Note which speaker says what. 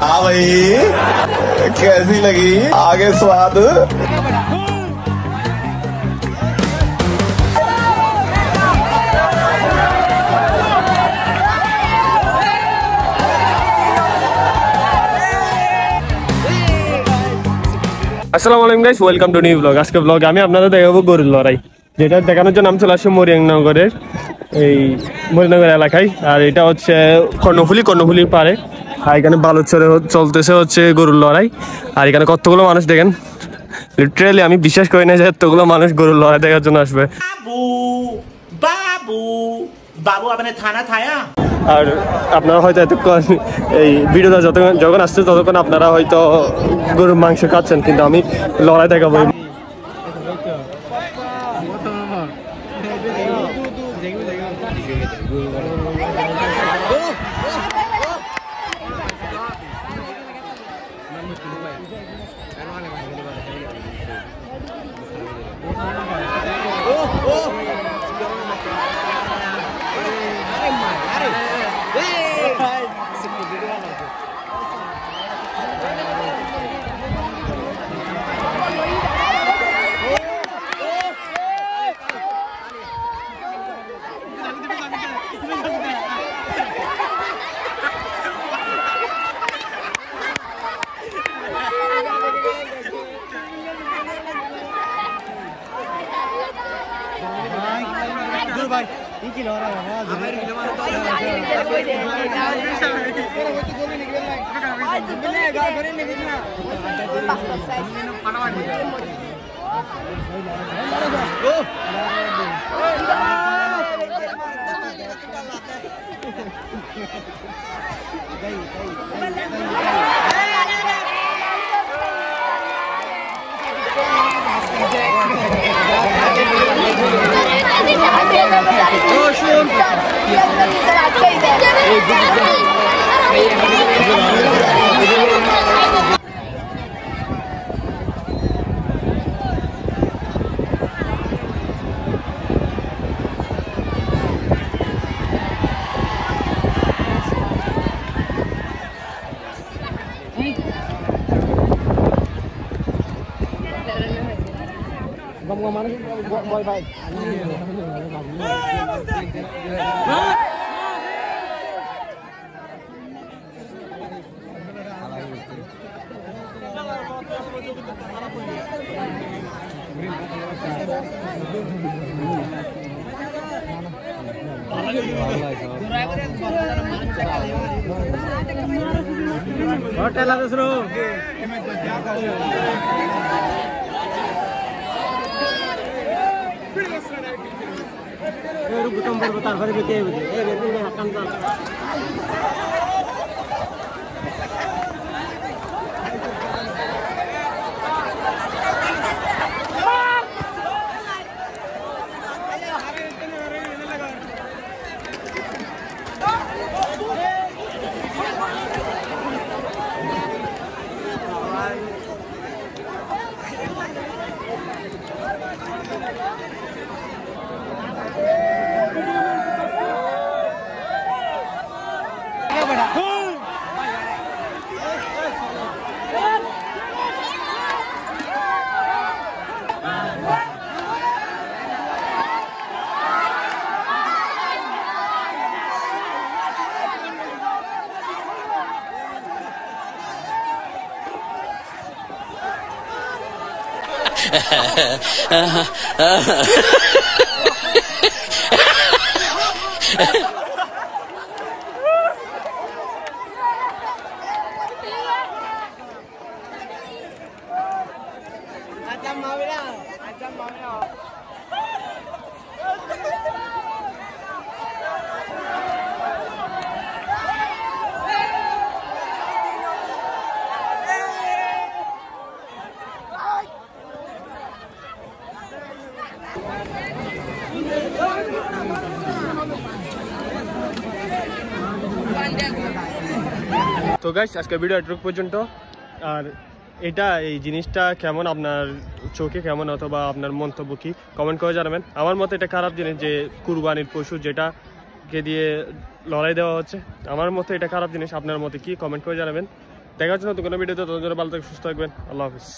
Speaker 1: हाँ भाई, कैसी लगी आगे स्वाद?
Speaker 2: আসসালামু আলাইকুম guys, welcome to new blog. আজকে ব্লগে আমি আপনাদের দেখাবো গরুর লড়াই, যেটা দেখানোর জন্য আমি চলে আসছি মরিয়মনগরের এই মরিয়মনগর এলাকায়। আর এটা হচ্ছে কর্ণফুলির পারে। আর এখানে বালুচরে চলতেছে হচ্ছে গরুর লড়াই। আর এখানে কতগুলো মানুষ দেখেন, লিটারালি আমি বিশ্বাস করি না যে এতগুলো মানুষ গরুর লড়াই দেখার জন্য আসবে।
Speaker 3: বাবু আপনি থানা থায়া।
Speaker 2: আর আপনারা হয়তো এতক্ষণ এই ভিডিওটা যখন আসছে ততক্ষণ আপনারা হয়তো গরুর মাংস খাচ্ছেন, কিন্তু আমি লড়াই দেখাবো। তো গাইস আজকে ভিডিও এটুকু পর্যন্ত। আর এটা এই জিনিসটা কেমন আপনার চোখে কেমন অথবা আপনার মন্তব্য কি কমেন্ট করে জানাবেন। আমার মতে এটা খারাপ জিনিস যে কুরবানির পশু যেটাকে দিয়ে লড়াই দেওয়া হচ্ছে, আমার মতে এটা খারাপ জিনিস। আপনার মতে কি কমেন্ট করে জানাবেন। দেখার জন্য তো কোনো ভিডিওতে তখন ভালো থেকে সুস্থ থাকবেন। আল্লাহ হাফিজ।